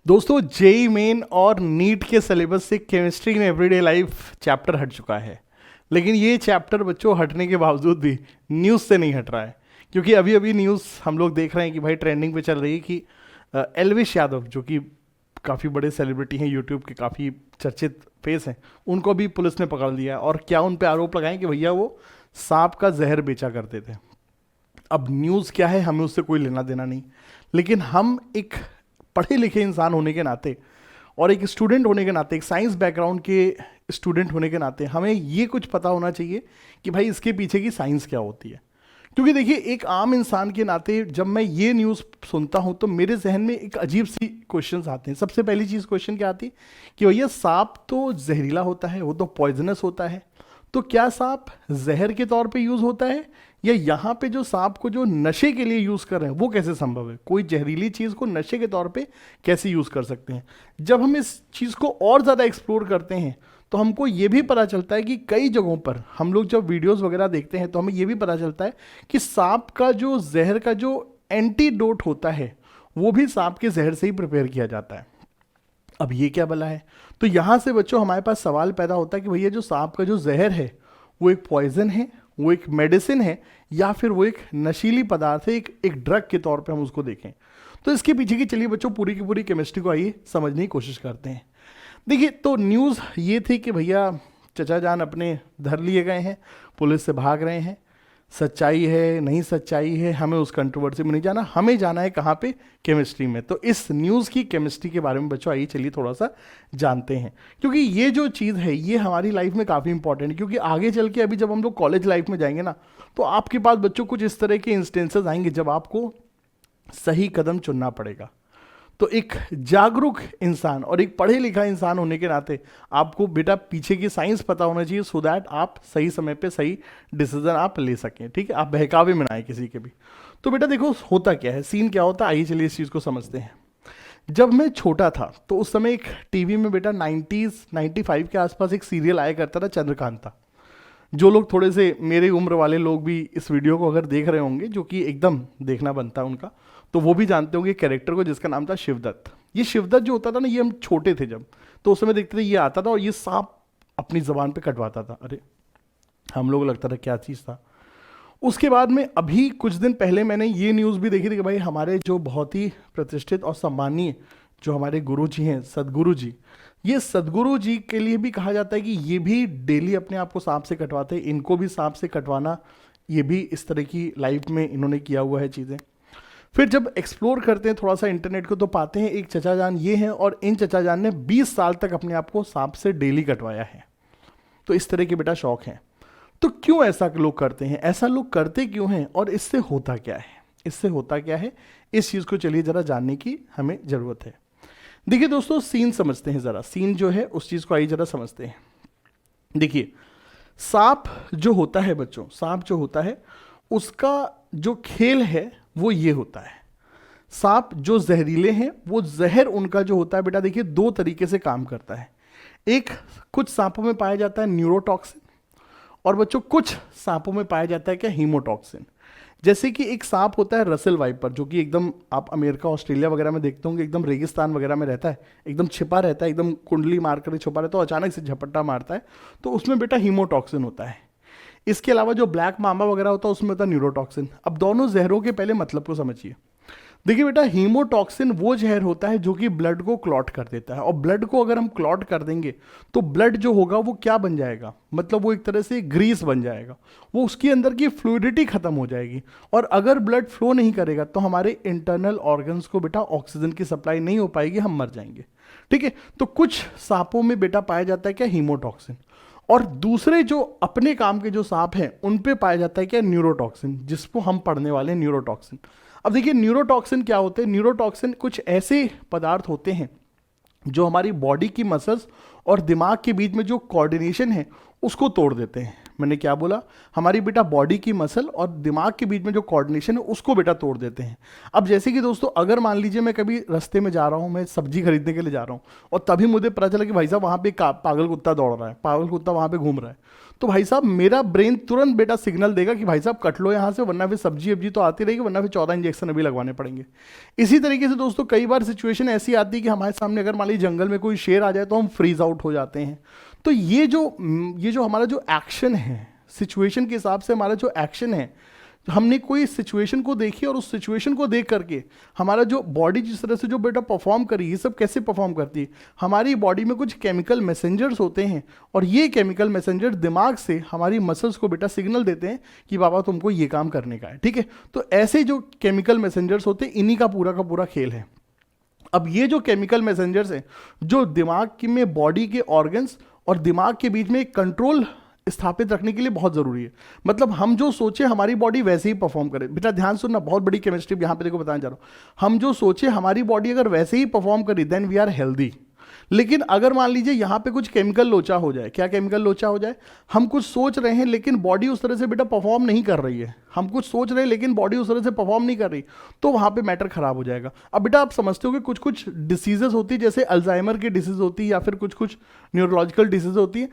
दोस्तों JEE main और NEET के सिलेबस से chemistry in everyday life chapter हट चुका है। लेकिन ये चैप्टर बच्चों हटने के बावजूद भी न्यूज़ से नहीं हट रहा है, क्योंकि अभी अभी न्यूज़ हम लोग देख रहे हैं कि भाई ट्रेंडिंग पे चल रही है कि एल्विश यादव जो कि काफ़ी बड़े सेलिब्रिटी हैं, यूट्यूब के काफ़ी चर्चित फेस हैं, उनको भी पुलिस ने पकड़ लिया और क्या उन पे आरोप लगाए कि भैया वो सांप का जहर बेचा करते थे। अब न्यूज़ क्या है हमें उससे कोई लेना देना नहीं, लेकिन हम एक पढ़े लिखे इंसान होने के नाते और एक स्टूडेंट होने के नाते, एक साइंस बैकग्राउंड के स्टूडेंट होने के नाते हमें ये कुछ पता होना चाहिए कि भाई इसके पीछे की साइंस क्या होती है। क्योंकि देखिए एक आम इंसान के नाते जब मैं ये न्यूज़ सुनता हूँ तो मेरे जहन में एक अजीब सी क्वेश्चंस आते हैं। सबसे पहली चीज़ क्वेश्चन क्या आती है कि भैया सांप तो जहरीला होता है, वो तो पॉइजनस होता है, तो क्या सांप जहर के तौर पे यूज़ होता है, या यहाँ पे जो सांप को जो नशे के लिए यूज़ कर रहे हैं वो कैसे संभव है? कोई जहरीली चीज़ को नशे के तौर पे कैसे यूज़ कर सकते हैं? जब हम इस चीज़ को और ज़्यादा एक्सप्लोर करते हैं तो हमको ये भी पता चलता है कि कई जगहों पर हम लोग जब वीडियोस वगैरह देखते हैं तो हमें ये भी पता चलता है कि सांप का जो जहर का जो एंटीडोट होता है वो भी सांप के जहर से ही प्रिपेयर किया जाता है। अब ये क्या भला है? तो यहाँ से बच्चों हमारे पास सवाल पैदा होता है कि भैया जो सांप का जो जहर है वो एक पॉइजन है, वो एक मेडिसिन है, या फिर वो एक नशीली पदार्थ है, एक ड्रग के तौर पे हम उसको देखें। तो इसके पीछे की चलिए बच्चों पूरी की पूरी केमिस्ट्री को आइए समझने की कोशिश करते हैं। देखिए तो न्यूज़ ये थी कि भैया चचा जान अपने धर लिए गए हैं, पुलिस से भाग रहे हैं। सच्चाई है नहीं सच्चाई है हमें उस कंट्रोवर्सी में नहीं जाना, हमें जाना है कहाँ पे? केमिस्ट्री में। तो इस न्यूज़ की केमिस्ट्री के बारे में बच्चों आइए चलिए थोड़ा सा जानते हैं, क्योंकि ये जो चीज़ है ये हमारी लाइफ में काफ़ी इंपॉर्टेंट है। क्योंकि आगे चल के अभी जब हम लोग कॉलेज लाइफ में जाएंगे ना तो आपके पास बच्चों कुछ इस तरह के इंस्टेंसेस आएंगे जब आपको सही कदम चुनना पड़ेगा। तो एक जागरूक इंसान और एक पढ़े लिखा इंसान होने के नाते आपको बेटा पीछे की साइंस पता होना चाहिए, सो दैट आप सही समय पे सही डिसीजन आप ले सकें। ठीक है, आप बहकावे में ना आए किसी के भी। तो बेटा देखो होता क्या है, सीन क्या होता है, आइए चलिए इस चीज़ को समझते हैं। जब मैं छोटा था तो उस समय एक टीवी में बेटा 95 के आसपास एक सीरियल आया करता था, चंद्रकांता। जो लोग थोड़े से मेरे उम्र वाले लोग भी इस वीडियो को अगर देख रहे होंगे, जो कि एकदम देखना बनता है उनका, तो वो भी जानते होंगे कैरेक्टर को जिसका नाम था शिवदत्त। ये शिवदत्त जो होता था ना, ये हम छोटे थे जब, तो उस समय देखते थे ये आता था और ये सांप अपनी जबान पे कटवाता था। अरे हम लोग लगता था क्या चीज़ था। उसके बाद में अभी कुछ दिन पहले मैंने ये न्यूज़ भी देखी थी कि भाई हमारे जो बहुत ही प्रतिष्ठित और सम्मानीय जो हमारे गुरु जी हैं, सदगुरु जी, ये सदगुरु जी के लिए भी कहा जाता है कि ये भी डेली अपने आप को सांप से कटवाते हैं, इनको भी सांप से कटवाना, ये भी इस तरह की लाइफ में इन्होंने किया हुआ है चीज़ें। फिर जब एक्सप्लोर करते हैं थोड़ा सा इंटरनेट को तो पाते हैं एक चचा जान ये हैं और इन चचा जान ने 20 साल तक अपने आप को सांप से डेली कटवाया है। तो इस तरह के बेटा शौक हैं। तो क्यों ऐसा लोग करते हैं, ऐसा लोग करते क्यों हैं और इससे होता क्या है? इससे होता क्या है इस चीज़ को चलिए ज़रा जानने की हमें ज़रूरत है। देखिए दोस्तों सीन समझते हैं ज़रा, सीन जो है उस चीज़ को आइए ज़रा समझते हैं। देखिए सांप जो होता है बच्चों, सांप जो होता है उसका जो खेल है वो ये होता है, सांप जो जहरीले हैं वो जहर उनका जो होता है बेटा देखिए दो तरीके से काम करता है। एक, कुछ सांपों में पाया जाता है न्यूरोटॉक्सिन, और बच्चों कुछ सांपों में पाया जाता है क्या? हीमोटॉक्सिन। जैसे कि एक सांप होता है रसेल वाइपर, जो कि एकदम आप अमेरिका ऑस्ट्रेलिया वगैरह में देखते होंगे, एकदम रेगिस्तान वगैरह में रहता है, एकदम छिपा रहता है, एकदम कुंडली मार कर छुपा रहता है, तो अचानक से झपट्टा मारता है, तो उसमें बेटा हीमोटॉक्सिन होता है। इसके अलावा जो ब्लैक मामा वगैरह होता है उसमें होता है न्यूरोटॉक्सिन। अब दोनों जहरों के पहले मतलब को समझिए। देखिए बेटा हीमोटॉक्सिन वो जहर होता है जो कि ब्लड को क्लॉट कर देता है, और ब्लड को अगर हम क्लॉट कर देंगे तो ब्लड जो होगा वो क्या बन जाएगा, मतलब वो एक तरह से ग्रीस बन जाएगा, वो उसके अंदर की फ्लूइडिटी खत्म हो जाएगी, और अगर ब्लड फ्लो नहीं करेगा तो हमारे इंटरनल ऑर्गन्स को बेटा ऑक्सीजन की सप्लाई नहीं हो पाएगी, हम मर जाएंगे। ठीक है, तो कुछ सांपों में बेटा पाया जाता है क्या? हीमोटॉक्सिन। और दूसरे जो अपने काम के जो सांप हैं उन पे पाया जाता है क्या? न्यूरोटॉक्सिन, जिसको हम पढ़ने वाले हैं न्यूरोटॉक्सिन। अब देखिए न्यूरोटॉक्सिन क्या होते हैं? न्यूरोटॉक्सिन कुछ ऐसे पदार्थ होते हैं जो हमारी बॉडी की मसल्स और दिमाग के बीच में जो कोऑर्डिनेशन है उसको तोड़ देते हैं। मैंने क्या बोला? हमारी बेटा बॉडी की मसल और दिमाग के बीच में जो कोऑर्डिनेशन है उसको बेटा तोड़ देते हैं। अब जैसे कि दोस्तों अगर मान लीजिए मैं कभी रास्ते में जा रहा हूँ, मैं सब्जी खरीदने के लिए जा रहा हूँ और तभी मुझे पता चला कि भाई साहब वहाँ पे एक पागल कुत्ता दौड़ रहा है, पागल कुत्ता वहाँ पे घूम रहा है, तो भाई साहब मेरा ब्रेन तुरंत बेटा सिग्नल देगा कि भाई साहब कट लो यहाँ से, वरना फिर सब्जी अब्जी तो आती रहेगी, वरना फिर 14 इंजेक्शन अभी लगवाने पड़ेंगे। इसी तरीके से दोस्तों कई बार सिचुएशन ऐसी आती है कि हमारे सामने अगर मान लीजिए जंगल में कोई शेर आ जाए तो हम फ्रीज आउट हो जाते हैं। तो ये जो हमारा जो एक्शन है, सिचुएशन के हिसाब से हमारा जो एक्शन है, हमने कोई सिचुएशन को देखी और उस सिचुएशन को देख करके हमारा जो बॉडी जिस तरह से जो बेटा परफॉर्म करी, ये सब कैसे परफॉर्म करती है, हमारी बॉडी में कुछ केमिकल मैसेंजर्स होते हैं और ये केमिकल मैसेंजर दिमाग से हमारी मसल्स को बेटा सिग्नल देते हैं कि बाबा तुमको ये काम करने का है, ठीक है। तो ऐसे जो केमिकल मैसेंजर्स होते हैं, इन्हीं का पूरा खेल है। अब ये जो केमिकल मैसेंजर्स हैं जो दिमाग की में बॉडी के ऑर्गन्स और दिमाग के बीच में एक कंट्रोल स्थापित रखने के लिए बहुत जरूरी है। मतलब हम जो सोचे हमारी बॉडी वैसे ही परफॉर्म करे। बेटा ध्यान सुनना, बहुत बड़ी केमिस्ट्री यहाँ पे देखो बताना चाह रहा हूँ। हम जो सोचे हमारी बॉडी अगर वैसे ही परफॉर्म करी देन वी आर हेल्दी। लेकिन अगर मान लीजिए यहाँ पे कुछ केमिकल लोचा हो जाए, क्या केमिकल लोचा हो जाए, हम कुछ सोच रहे हैं लेकिन बॉडी उस तरह से बेटा परफॉर्म नहीं कर रही है, हम कुछ सोच रहे हैं लेकिन बॉडी उस तरह से परफॉर्म नहीं कर रही, तो वहाँ पे मैटर खराब हो जाएगा। अब बेटा आप समझते हो कि कुछ कुछ डिसीजेस होती है, जैसे अल्जाइमर की डिसीज होती है या फिर कुछ कुछ न्यूरोलॉजिकल डिसीज होती है।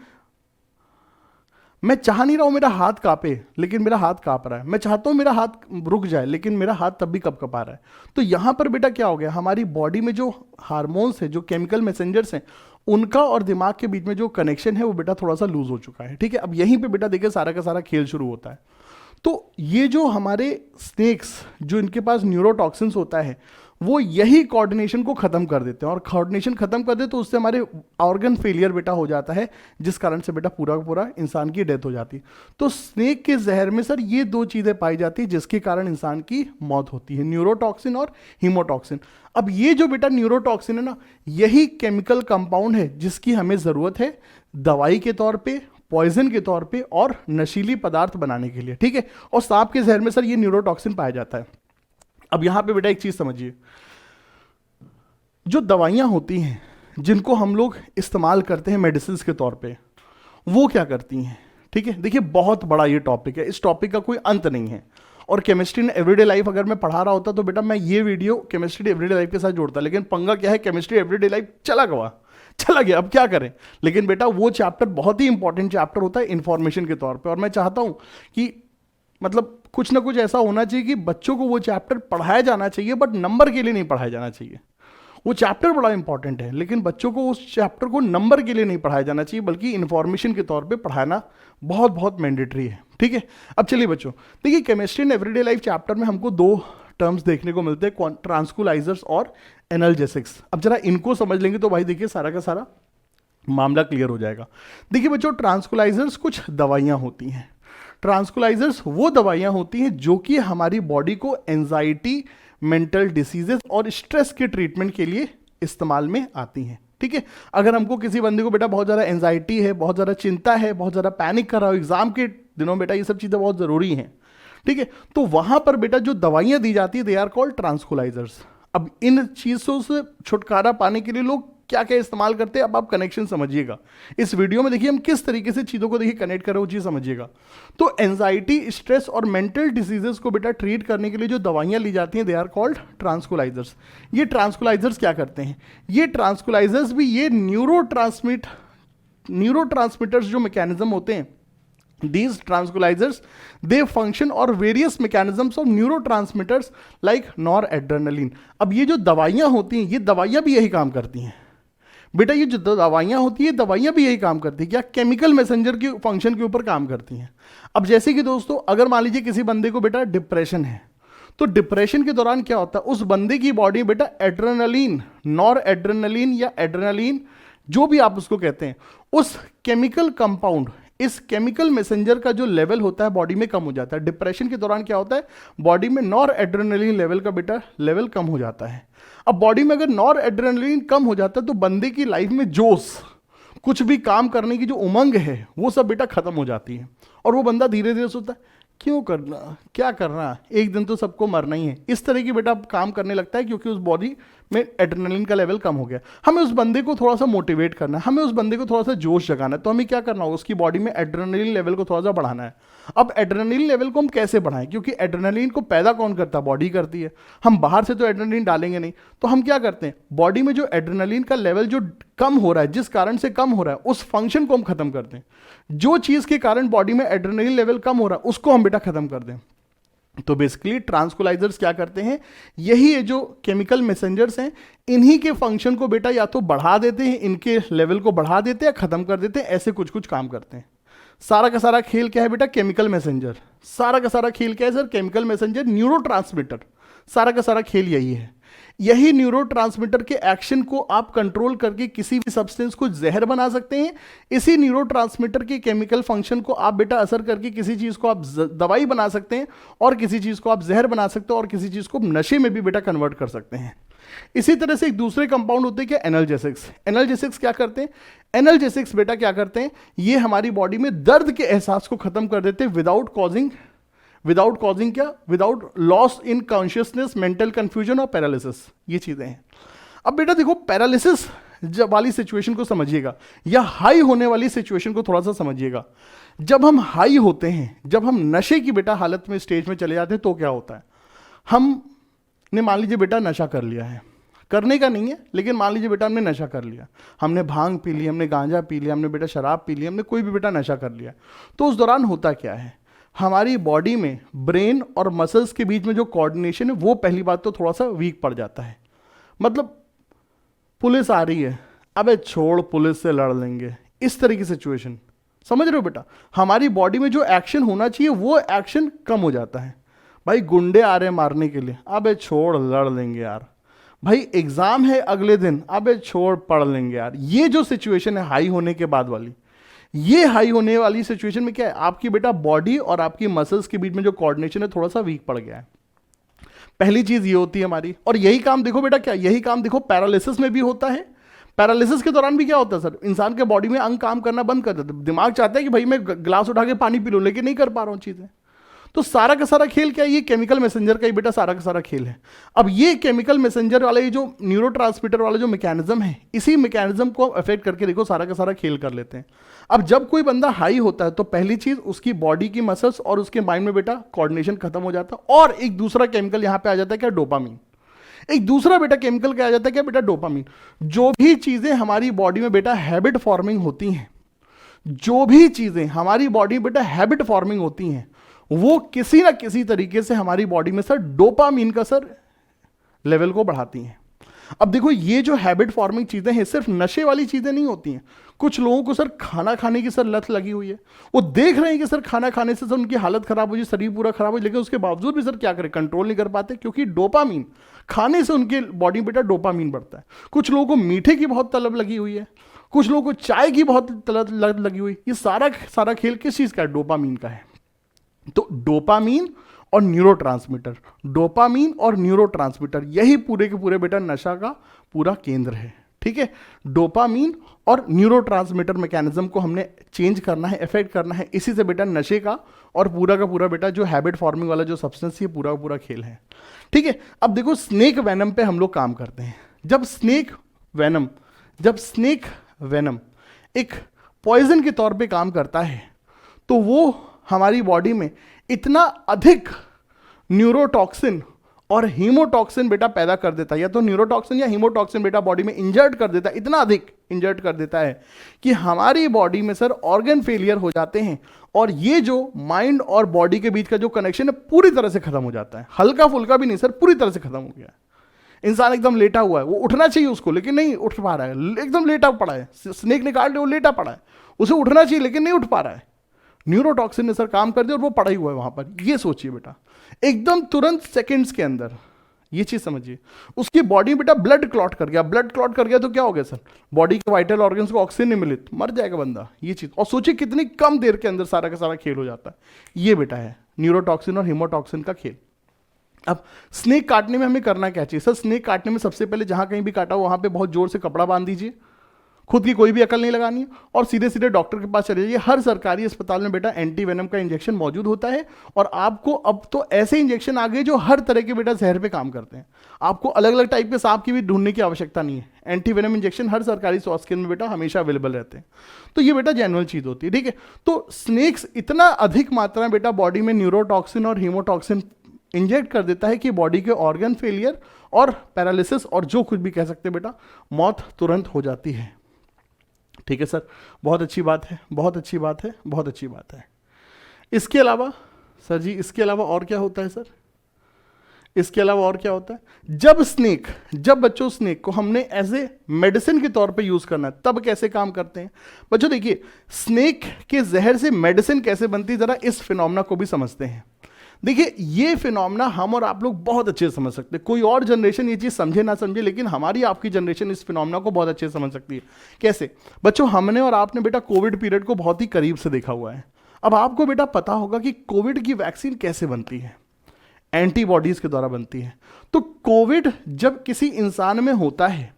मैं चाह नहीं रहा हूं मेरा हाथ कांपे, लेकिन मेरा हाथ कांप रहा है। मैं चाहता हूं मेरा हाथ रुक जाए, लेकिन मेरा हाथ तब भी कपकपा रहा है। तो यहां पर बेटा क्या हो गया, हमारी बॉडी में जो हार्मोन्स है, जो केमिकल मैसेंजर्स हैं, उनका और दिमाग के बीच में जो कनेक्शन है वो बेटा थोड़ा सा लूज हो चुका है, ठीक है। अब यहीं पे बेटा देखिए सारा का सारा खेल शुरू होता है। तो ये जो हमारे स्नेक्स, जो इनके पास न्यूरोटॉक्सिन्स होता है, वो यही कोऑर्डिनेशन को खत्म कर देते हैं, और कोऑर्डिनेशन खत्म कर दे तो उससे हमारे ऑर्गन फेलियर बेटा हो जाता है, जिस कारण से बेटा पूरा का पूरा इंसान की डेथ हो जाती है। तो स्नेक के जहर में सर ये दो चीजें पाई जाती है जिसके कारण इंसान की मौत होती है, न्यूरोटॉक्सिन और हीमोटॉक्सिन। अब ये जो बेटा न्यूरोटॉक्सिन है ना, यही केमिकल कंपाउंड है जिसकी हमें जरूरत है दवाई के तौर पे, पॉइजन के तौर पे और नशीली पदार्थ बनाने के लिए, ठीक है। और सांप के जहर में सर ये न्यूरोटॉक्सिन पाया जाता है। अब यहां पे बेटा एक चीज समझिए, जो दवाइयां होती हैं जिनको हम लोग इस्तेमाल करते हैं मेडिसिन के तौर पे, वो क्या करती हैं, ठीक है। देखिए बहुत बड़ा ये टॉपिक है, इस टॉपिक का कोई अंत नहीं है। और केमिस्ट्री इन एवरीडे लाइफ अगर मैं पढ़ा रहा होता तो बेटा मैं ये वीडियो केमिस्ट्री एवरीडे लाइफ के साथ जोड़ता, लेकिन पंगा क्या है, केमिस्ट्री एवरीडे लाइफ चला गया, अब क्या करें। लेकिन बेटा वो चैप्टर बहुत ही इंपॉर्टेंट चैप्टर होता है इंफॉर्मेशन के तौर पे, और मैं चाहता हूं कि मतलब कुछ ना कुछ ऐसा होना चाहिए कि बच्चों को वो चैप्टर पढ़ाया जाना चाहिए, बट नंबर के लिए नहीं पढ़ाया जाना चाहिए। वो चैप्टर बड़ा इंपॉर्टेंट है, लेकिन बच्चों को उस चैप्टर को नंबर के लिए नहीं पढ़ाया जाना चाहिए, बल्कि इन्फॉर्मेशन के तौर पे पढ़ाना बहुत बहुत मैंडेटरी है, ठीक है। अब चलिए बच्चों, देखिए chemistry in everyday life chapter में हमको दो टर्म्स देखने को मिलते हैं, ट्रांसकुलाइजर्स और एनाल्जेसिक्स। अब जरा इनको समझ लेंगे तो भाई देखिए सारा का सारा मामला क्लियर हो जाएगा। देखिए बच्चों, ट्रांसकुलाइजर्स कुछ दवाइयां होती हैं। ट्रांसकुलाइजर्स वो दवाइयां होती हैं जो कि हमारी बॉडी को एंजाइटी, मेंटल डिसीजेस और स्ट्रेस के ट्रीटमेंट के लिए इस्तेमाल में आती हैं, ठीक है। अगर हमको किसी बंदे को बेटा बहुत ज़्यादा एंजाइटी है, बहुत ज़्यादा चिंता है, बहुत ज़्यादा पैनिक कर रहा हो एग्जाम के दिनों, बेटा ये सब चीज़ें बहुत ज़रूरी हैं, ठीक है। तो वहां पर बेटा जो दवाइयां दी जाती है, दे आर कॉल्ड ट्रांसकुलाइजर्स। अब इन चीज़ों से छुटकारा पाने के लिए लोग क्या क्या इस्तेमाल करते हैं, अब आप कनेक्शन समझिएगा इस वीडियो में। देखिए हम किस तरीके से चीज़ों को देखिए कनेक्ट कर रहे हो, चीज़ समझिएगा। तो एंजाइटी, स्ट्रेस और मेंटल डिसीजेस को बेटा ट्रीट करने के लिए जो दवाइयां ली जाती हैं, दे आर कॉल्ड ट्रांसकुलाइजर्स। ये ट्रांसकुलाइजर्स क्या करते हैं, ये ट्रांसकुलाइजर्स भी ये न्यूरोट्रांसमीटर्स जो मैकेनिज्म होते हैं, these tranquilizers they function or various mechanisms of neurotransmitters like noradrenaline। अब ये जो दवाइयां होती हैं, ये दवाइयां भी यही काम करती हैं बेटा। ये जो दवाइयां होती है, दवाइयां भी यही काम करती है, क्या केमिकल मैसेंजर के फंक्शन के ऊपर काम करती हैं। अब जैसे कि दोस्तों, अगर मान लीजिए किसी बंदे को बेटा डिप्रेशन है, तो डिप्रेशन के दौरान क्या होता है, उस बंदे की बॉडी में बेटा एड्रेनलिन, नॉरएड्रेनलिन या एड्रेनलिन, जो भी आप उसको कहते हैं, उस केमिकल कंपाउंड, इस केमिकल मैसेंजर का जो लेवल होता है बॉडी में कम हो जाता है। डिप्रेशन के दौरान क्या होता है, बॉडी में नॉरएड्रेनलिन लेवल का बेटा लेवल कम हो जाता है। अब बॉडी में अगर नॉरएड्रेनलिन कम हो जाता है तो बंदे की लाइफ में जोश, कुछ भी काम करने की जो उमंग है, वो सब बेटा खत्म हो जाती है, और वो बंदा धीरे धीरे सोचता है क्यों करना, क्या करना, एक दिन तो सबको मरना ही है, इस तरह की बेटा काम करने लगता है, क्योंकि उस बॉडी में एड्रेनलिन का लेवल कम हो गया। हमें उस बंदे को थोड़ा सा मोटिवेट करना है, हमें उस बंदे को थोड़ा सा जोश जगाना है, तो हमें क्या करना होगा, उसकी बॉडी में एड्रेनलिन लेवल को थोड़ा सा बढ़ाना है। अब एड्रेनलिन लेवल को हम कैसे बढ़ाएं, क्योंकि एड्रेनलिन को पैदा कौन करता है, बॉडी करती है। हम बाहर से तो एड्रेनलिन डालेंगे नहीं, तो हम क्या करते हैं, बॉडी में जो एड्रेनलिन का लेवल जो कम हो रहा है, जिस कारण से कम हो रहा है उस फंक्शन को हम खत्म कर दें। जो चीज के कारण बॉडी में एड्रेनलिन लेवल कम हो रहा है उसको हम बेटा खत्म कर दें। तो बेसिकली ट्रांसकुलाइजर्स क्या करते हैं, यही है जो केमिकल मैसेंजर्स हैं, इन्हीं के फंक्शन को बेटा या तो बढ़ा देते हैं, इनके लेवल को बढ़ा देते हैं या खत्म कर देते हैं, ऐसे कुछ कुछ काम करते हैं। सारा का सारा खेल क्या है बेटा, केमिकल मैसेंजर। सारा का सारा खेल क्या है सर, केमिकल मैसेंजर, न्यूरोट्रांसमीटर। सारा का सारा खेल यही है। यही न्यूरोट्रांसमीटर के एक्शन को आप कंट्रोल करके किसी भी सब्सटेंस को जहर बना सकते हैं। इसी न्यूरोट्रांसमीटर के केमिकल फंक्शन को आप बेटा असर करके किसी चीज को आप दवाई बना सकते हैं, और किसी चीज को आप जहर बना सकते हो, और किसी चीज को नशे में भी बेटा कन्वर्ट कर सकते हैं। इसी तरह से एक दूसरे कंपाउंड होते हैं क्या, एनाल्जेसिक्स। एनाल्जेसिक्स क्या करते हैं, एनाल्जेसिक्स बेटा क्या करते हैं, ये हमारी बॉडी में दर्द के एहसास को खत्म कर देते हैं विदाउट कॉजिंग क्या, without loss in consciousness, mental confusion और पैरालिसिस, ये चीजें हैं। अब बेटा देखो, पैरालिसिस वाली सिचुएशन को समझिएगा, या हाई होने वाली सिचुएशन को थोड़ा सा समझिएगा। जब हम हाई होते हैं, जब हम नशे की बेटा हालत में स्टेज में चले जाते हैं, तो क्या होता है, हमने मान लीजिए बेटा नशा कर लिया है, करने का नहीं है लेकिन मान लीजिए बेटा हमने नशा कर लिया, हमने भांग पी ली, हमने गांजा पी लिया, हमने बेटा शराब पी ली, हमने कोई भी बेटा नशा कर लिया, तो उस दौरान होता क्या है, हमारी बॉडी में ब्रेन और मसल्स के बीच में जो कोऑर्डिनेशन है वो पहली बात तो थोड़ा सा वीक पड़ जाता है। मतलब पुलिस आ रही है, अबे छोड़ पुलिस से लड़ लेंगे, इस तरह की सिचुएशन, समझ रहे हो बेटा, हमारी बॉडी में जो एक्शन होना चाहिए वो एक्शन कम हो जाता है। भाई गुंडे आ रहे हैं मारने के लिए, अबे छोड़ लड़ लेंगे यार, भाई एग्जाम है अगले दिन, अबे छोड़ पढ़ लेंगे यार। ये जो सिचुएशन है हाई होने के बाद वाली, ये हाई होने वाली सिचुएशन में क्या है, आपकी बेटा बॉडी और आपकी मसल्स के बीच में जो कोऑर्डिनेशन है थोड़ा सा वीक पड़ गया है। पहली चीज ये होती है हमारी, और यही काम देखो बेटा क्या, यही काम देखो पैरालिसिस में भी होता है। पैरालिसिस के दौरान भी क्या होता है सर, इंसान के बॉडी में अंग काम करना बंद कर देता है, दिमाग चाहता है कि भाई मैं गिलास उठा के पानी पी लूं, लेकिन नहीं कर पा रहा हूं चीजें। तो सारा का सारा खेल क्या है, ये केमिकल मैसेंजर का ही बेटा सारा का सारा खेल है। अब ये केमिकल मैसेंजर वाला ये जो न्यूरोट्रांसमीटर वाला जो मैकेनिज्म है, इसी मैकेनिज्म को अफेक्ट करके देखो सारा का सारा खेल कर लेते हैं। अब जब कोई बंदा हाई होता है तो पहली चीज उसकी बॉडी की मसल्स और उसके माइंड में बेटा कोऑर्डिनेशन खत्म हो जाता है, और एक दूसरा केमिकल यहां पे आ जाता है क्या, डोपामीन। एक दूसरा बेटा केमिकल क्या आ जाता है क्या बेटा, डोपामीन। जो भी चीजें हमारी बॉडी में बेटा हैबिट फॉर्मिंग होती हैं, जो भी चीजें हमारी बॉडी में बेटा हैबिट फॉर्मिंग होती हैं, वो किसी ना किसी तरीके से हमारी बॉडी में सर डोपामीन का सर लेवल को बढ़ाती हैं। अब देखो ये जो हैबिट फॉर्मिंग चीजें हैं सिर्फ नशे वाली चीजें नहीं होती हैं। कुछ लोगों को सर खाना खाने की सर लत लगी हुई है, वो देख रहे हैं कि सर खाना खाने से सर उनकी हालत खराब हो जाए, शरीर पूरा खराब हो जाए, लेकिन उसके बावजूद भी सर क्या करें, कंट्रोल नहीं कर पाते, क्योंकि डोपामीन खाने से उनके बॉडी में बेटा डोपामीन बढ़ता है। कुछ लोगों को मीठे की बहुत तलब लगी हुई है, कुछ लोगों को चाय की बहुत तलब लगी हुई, ये सारा सारा खेल किस चीज का है, डोपामीन का है। तो डोपामीन और न्यूरोट्रांसमीटर, डोपामीन और न्यूरोट्रांसमीटर, यही पूरे के पूरे बेटा नशा का पूरा केंद्र है। ठीक है, डोपामीन और न्यूरोट्रांसमीटर मैकेनिज्म को हमने चेंज करना है, इफेक्ट करना है, इसी से बेटा नशे का और पूरा का पूरा बेटा जो हैबिट फॉर्मिंग वाला जो सब्सटेंस है पूरा का पूरा खेल है। ठीक है, अब देखो स्नेक वेनम पे हम लोग काम करते हैं। जब स्नेक वेनम एक पॉइजन के तौर पे काम करता है तो वो हमारी बॉडी में इतना अधिक न्यूरोटॉक्सिन और हीमोटॉक्सिन बेटा पैदा कर देता है, या तो न्यूरोटॉक्सिन या हीमोटॉक्सिन बेटा बॉडी में इंजर्ट कर देता है, इतना अधिक इंजर्ट कर देता है कि हमारी बॉडी में सर ऑर्गन फेलियर हो जाते हैं, और ये जो माइंड और बॉडी के बीच का जो कनेक्शन है पूरी तरह से खत्म हो जाता है। हल्का फुल्का भी नहीं सर, पूरी तरह से खत्म हो गया। इंसान एकदम लेटा हुआ है, वो उठना चाहिए उसको लेकिन नहीं उठ पा रहा है, एकदम लेटा पड़ा है, स्नेक ने काट लिया वो लेटा पड़ा है, उसे उठना चाहिए लेकिन नहीं उठ पा रहा है। न्यूरोटॉक्सिन ने सर काम कर दिया और वो पड़ा ही हुआ है वहां पर। ये सोचिए बेटा, एकदम तुरंत सेकंड्स के अंदर, ये चीज समझिए, उसकी बॉडी बेटा ब्लड क्लॉट कर गया। ब्लड क्लॉट कर गया तो क्या हो गया सर, बॉडी के वाइटल ऑर्गन्स को ऑक्सीजन नहीं मिले तो मर जाएगा बंदा। ये चीज, और सोचिए कितनी कम देर के अंदर सारा का सारा खेल हो जाता है। ये बेटा है न्यूरोटॉक्सिन और हीमोटॉक्सिन का खेल। अब स्नेक काटने में हमें करना क्या चाहिए सर, स्नेक काटने में सबसे पहले जहां कहीं भी काटा हो वहां पे बहुत जोर से कपड़ा बांध दीजिए, खुद की कोई भी अकल नहीं लगानी है, और सीधे सीधे डॉक्टर के पास चले जाइए। हर सरकारी अस्पताल में बेटा एंटी वेनम का इंजेक्शन मौजूद होता है, और आपको अब तो ऐसे इंजेक्शन आ गए जो हर तरह के बेटा जहर पे काम करते हैं। आपको अलग अलग टाइप के सांप की भी ढूंढने की आवश्यकता नहीं है, एंटी वेनम इंजेक्शन हर सरकारी स्वास्थ्य केंद्र में बेटा हमेशा अवेलेबल रहते हैं। तो ये बेटा जेन्युइन चीज होती है। ठीक है, तो स्नेक्स इतना अधिक मात्रा में बेटा बॉडी में न्यूरोटॉक्सिन और हीमोटॉक्सिन इंजेक्ट कर देता है कि बॉडी के ऑर्गन फेलियर और पैरालिसिस और जो कुछ भी कह सकते हैं बेटा, मौत तुरंत हो जाती है। ठीक है सर, बहुत अच्छी बात है, बहुत अच्छी बात है, बहुत अच्छी बात है। इसके अलावा सर जी, इसके अलावा और क्या होता है सर? इसके अलावा और क्या होता है? जब बच्चों स्नेक को हमने एज ए मेडिसिन के तौर पे यूज करना है, तब कैसे काम करते हैं बच्चों? देखिए, स्नेक के जहर से मेडिसिन कैसे बनती है, जरा इस फिनोमेना को भी समझते हैं। देखिए, ये फिनोमेना हम और आप लोग बहुत अच्छे से समझ सकते हैं। कोई और जनरेशन ये चीज समझे ना समझे, लेकिन हमारी आपकी जनरेशन इस फिनोमेना को बहुत अच्छे से समझ सकती है। कैसे बच्चों? हमने और आपने बेटा कोविड पीरियड को बहुत ही करीब से देखा हुआ है। अब आपको बेटा पता होगा कि कोविड की वैक्सीन कैसे बनती है, एंटीबॉडीज के द्वारा बनती है। तो कोविड जब किसी इंसान में होता है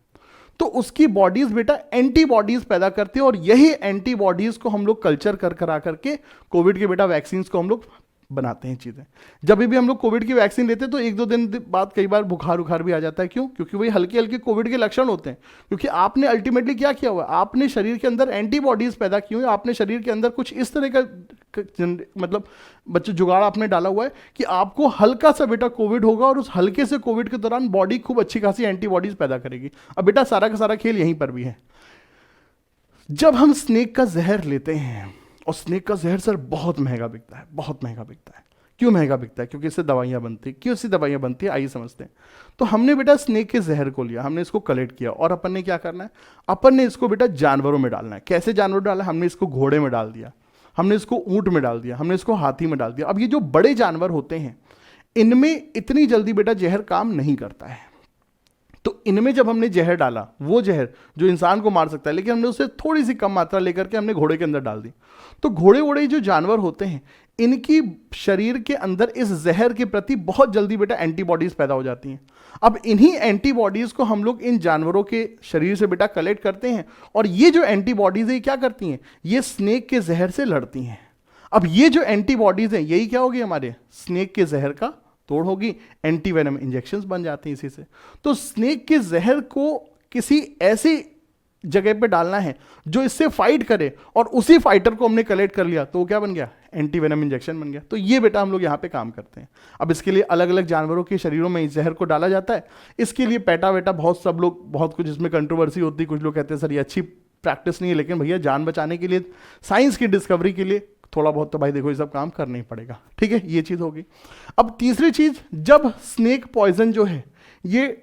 तो उसकी बॉडीज बेटा एंटीबॉडीज पैदा करती है, और यही एंटीबॉडीज को हम लोग कल्चर कर करा करके कोविड के बेटा वैक्सीन को हम लोग बनाते हैं चीजें। जब भी हम लोग कोविड की वैक्सीन लेते हैं तो 1-2 दिन बाद कई बार बुखार उखार भी आ जाता है। क्यों? क्योंकि वही हल्के हल्के कोविड के लक्षण होते हैं। क्योंकि आपने अल्टीमेटली क्या किया हुआ, आपने शरीर के अंदर एंटीबॉडीज पैदा की हुई, आपने शरीर के अंदर कुछ इस तरह का मतलब बच्चों जुगाड़ आपने डाला हुआ है कि आपको हल्का सा बेटा कोविड होगा, और उस हल्के से कोविड के दौरान बॉडी खूब अच्छी खासी एंटीबॉडीज पैदा करेगी। अब बेटा सारा का सारा खेल यहीं पर भी है। जब हम स्नेक का जहर लेते हैं, और स्नेक का जहर सर बहुत महंगा बिकता है, बहुत महंगा बिकता है। क्यों महंगा बिकता है? क्योंकि इससे दवाइयाँ बनती है। क्यों इससे दवाइयाँ बनती है, आइए समझते हैं। तो हमने बेटा स्नेक के जहर को लिया, हमने इसको कलेक्ट किया, और अपन ने क्या करना है, अपन ने इसको बेटा जानवरों में डालना है। कैसे जानवर डाला? हमने इसको घोड़े में डाल दिया, हमने इसको ऊंट में डाल दिया, हमने इसको हाथी में डाल दिया। अब ये जो बड़े जानवर होते हैं, इनमें इतनी जल्दी बेटा जहर काम नहीं करता है। तो इनमें जब हमने जहर डाला, वो जहर जो इंसान को मार सकता है, लेकिन हमने उससे थोड़ी सी कम मात्रा लेकर के हमने घोड़े के अंदर डाल दी। तो घोड़े वोड़े जो जानवर होते हैं, इनकी शरीर के अंदर इस जहर के प्रति बहुत जल्दी बेटा एंटीबॉडीज पैदा हो जाती हैं। अब इन्हीं एंटीबॉडीज को हम लोग इन जानवरों के शरीर से बेटा कलेक्ट करते हैं, और ये जो एंटीबॉडीज है क्या करती हैं, ये स्नेक के जहर से लड़ती हैं। अब ये जो एंटीबॉडीज हैं, यही क्या होगी, हमारे स्नेक के जहर का तोड़ होगी, एंटीवेनम इंजेक्शंस बन जाते हैं इसी से। तो स्नेक के जहर को किसी ऐसी जगह पे डालना है जो इससे फाइट करे, और उसी फाइटर को हमने कलेक्ट कर लिया, तो वो क्या बन गया, एंटीवेनम इंजेक्शन बन गया। तो ये बेटा हम लोग यहाँ पे काम करते हैं। अब इसके लिए अलग अलग जानवरों के शरीरों में इस जहर को डाला जाता है। इसके लिए पैटा वेटा बहुत सब लोग, बहुत कुछ इसमें कंट्रोवर्सी होती है। कुछ लोग कहते हैं सर ये अच्छी प्रैक्टिस नहीं है, लेकिन भैया जान बचाने के लिए, साइंस की डिस्कवरी के लिए थोड़ा बहुत तो भाई देखो ये सब काम करना ही पड़ेगा। ठीक है, ये चीज होगी। अब तीसरी चीज, जब स्नेक पॉइजन जो है ये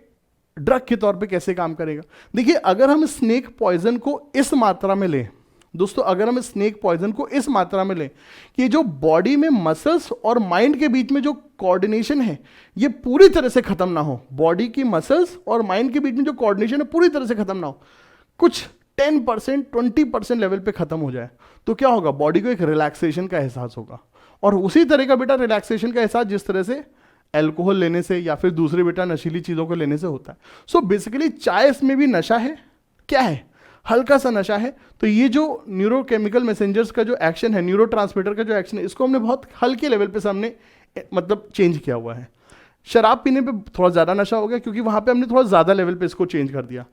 ड्रग के तौर पे कैसे काम करेगा? देखिए, अगर हम स्नेक पॉइजन को इस मात्रा में लें दोस्तों, अगर हम स्नेक पॉइजन को इस मात्रा में लें कि जो बॉडी में मसल्स और माइंड के बीच में जो कोऑर्डिनेशन है ये पूरी तरह से खत्म ना हो, बॉडी की मसल्स और माइंड के बीच में जो कोऑर्डिनेशन है पूरी तरह से खत्म ना हो, कुछ 10% 20% लेवल पे खत्म हो जाए, तो क्या होगा, बॉडी को एक रिलैक्सेशन का एहसास होगा। और उसी तरह का बेटा रिलैक्सेशन का एहसास जिस तरह से अल्कोहल लेने से या फिर दूसरे बेटा नशीली चीज़ों को लेने से होता है। सो बेसिकली चाय में भी नशा है, क्या है, हल्का सा नशा है। तो ये जो न्यूरोकेमिकल मैसेंजर्स का जो एक्शन है, न्यूरोट्रांसमीटर का जो एक्शन है, इसको हमने बहुत हल्के लेवल पे सामने मतलब चेंज किया हुआ है। शराब पीने पे थोड़ा ज़्यादा नशा हो गया क्योंकि वहाँ पे हमने थोड़ा ज़्यादा लेवल पे इसको चेंज कर दिया।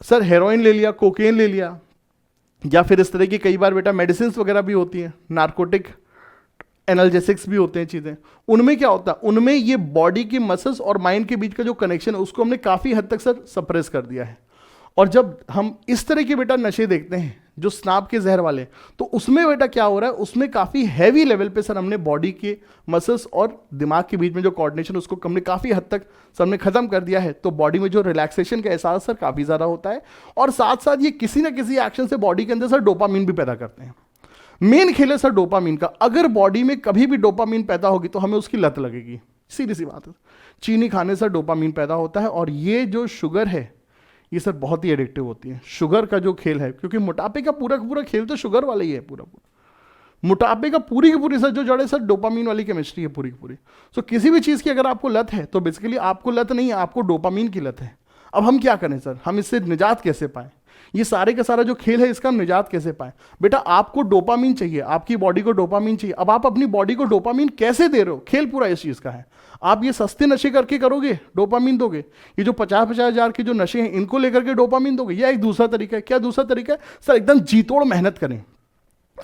सर हेरोइन ले लिया, कोकेन ले लिया, या फिर इस तरह की कई बार बेटा मेडिसिन वगैरह भी होती हैं, नार्कोटिक एनाल्जेसिक्स भी होते हैं चीज़ें, उनमें क्या होता है, उनमें ये बॉडी की मसल्स और माइंड के बीच का जो कनेक्शन है उसको हमने काफ़ी हद तक सर सप्रेस कर दिया है। और जब हम इस तरह के बेटा नशे देखते हैं जो स्नाब के जहर वाले, तो उसमें बेटा क्या हो रहा है, उसमें काफ़ी हैवी लेवल पे सर हमने बॉडी के मसल्स और दिमाग के बीच में जो कोऑर्डिनेशन उसको हमने काफ़ी हद तक सर हमने ख़त्म कर दिया है। तो बॉडी में जो रिलैक्सेशन का एहसास सर काफ़ी ज़्यादा होता है, और साथ साथ ये किसी ना किसी एक्शन से बॉडी के अंदर सर डोपामीन भी पैदा करते हैं। मेन खेल है सर डोपामीन का। अगर बॉडी में कभी भी डोपामीन पैदा होगी तो हमें उसकी लत लगेगी, सीधी सी बात है। चीनी खाने से डोपामीन पैदा होता है, और ये जो शुगर है ये सर बहुत ही एडिक्टिव होती है। शुगर का जो खेल है, क्योंकि मोटापे का पूरा खेल तो शुगर वाला ही है, पूरा मोटापे का पूरी की पूरी सर जो जड़ है सर डोपामीन वाली केमिस्ट्री है पूरी की पूरी। सो किसी भी चीज़ की अगर आपको लत है तो बेसिकली आपको लत नहीं है, आपको डोपामीन की लत है। अब हम क्या करें सर, हम इससे निजात कैसे पाएं? ये सारे का सारा जो खेल है इसका हम निजात कैसे पाएं? बेटा आपको डोपामीन चाहिए, आपकी बॉडी को डोपामीन चाहिए। अब आप अपनी बॉडी को डोपामीन कैसे दे रहे हो, खेल पूरा इस चीज़ का है। आप ये सस्ते नशे करके करोगे, डोपामीन दोगे? ये जो 50-50 हज़ार के जो नशे हैं इनको लेकर के डोपामीन दोगे? या एक दूसरा तरीका है, क्या दूसरा तरीका है सर, एकदम जी तोड़ मेहनत करें,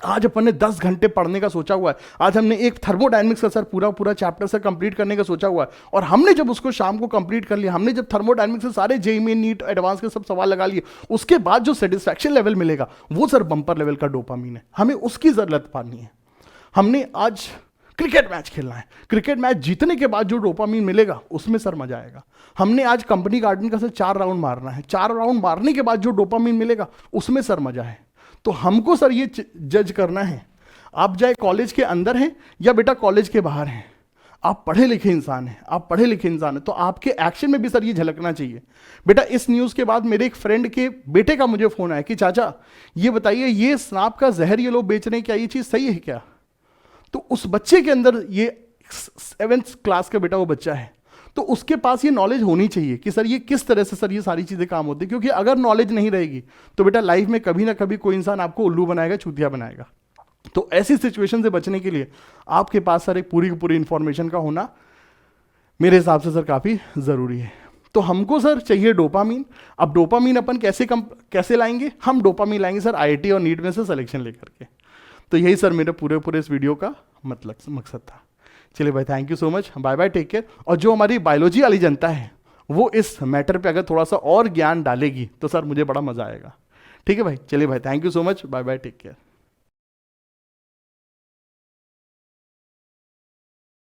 आज अपन ने 10 घंटे पढ़ने का सोचा हुआ है, आज हमने एक थर्मोडायनेमिक्स का सर पूरा पूरा चैप्टर सर कंप्लीट करने का सोचा हुआ है, और हमने जब उसको शाम को कंप्लीट कर लिया, हमने जब थर्मोडायनेमिक्स से सारे जेईई मेन नीट एडवांस के सब सवाल लगा लिए, उसके बाद जो सेटिस्फैक्शन लेवल मिलेगा वो सर बम्पर लेवल का डोपामीन है, हमें उसकी जरूरत पानी है। हमने आज क्रिकेट मैच खेलना है, क्रिकेट मैच जीतने के बाद जो डोपामीन मिलेगा उसमें सर मजा आएगा। हमने आज कंपनी गार्डन का सर 4 राउंड मारना है, 4 राउंड मारने के बाद जो डोपामीन मिलेगा उसमें सर मजा है। तो हमको सर ये जज करना है, आप चाहे कॉलेज के अंदर हैं या बेटा कॉलेज के बाहर हैं, आप पढ़े लिखे इंसान हैं, आप पढ़े लिखे इंसान हैं, तो आपके एक्शन में भी सर ये झलकना चाहिए। बेटा इस न्यूज़ के बाद मेरे एक फ्रेंड के बेटे का मुझे फ़ोन आया कि चाचा ये बताइए, ये सांप का जहर ये लोग बेच रहे हैं, क्या ये चीज़ सही है क्या? तो उस बच्चे के अंदर, ये 7th क्लास का बेटा वो बच्चा है, तो उसके पास ये नॉलेज होनी चाहिए कि सर ये किस तरह से सर ये सारी चीज़ें काम होती है, क्योंकि अगर नॉलेज नहीं रहेगी तो बेटा लाइफ में कभी ना कभी कोई इंसान आपको उल्लू बनाएगा, चूतिया बनाएगा। तो ऐसी सिचुएशन से बचने के लिए आपके पास सर एक पूरी की पूरी इंफॉर्मेशन का होना मेरे हिसाब से सर काफ़ी ज़रूरी है। तो हमको सर चाहिए डोपामीन। अब डोपामीन अपन कैसे लाएंगे? हम डोपामीन लाएंगे सर IIT और नीट में से सिलेक्शन लेकर के। तो यही सर मेरे पूरे इस वीडियो का मकसद था। चलिए भाई, thank you so much, bye bye, take care. और जो हमारी बायोलॉजी वाली जनता है वो इस मैटर पे अगर थोड़ा सा और ज्ञान डालेगी तो सर मुझे बड़ा मजा आएगा। ठीक है भाई, चलिए भाई, thank you so much, bye bye, take care.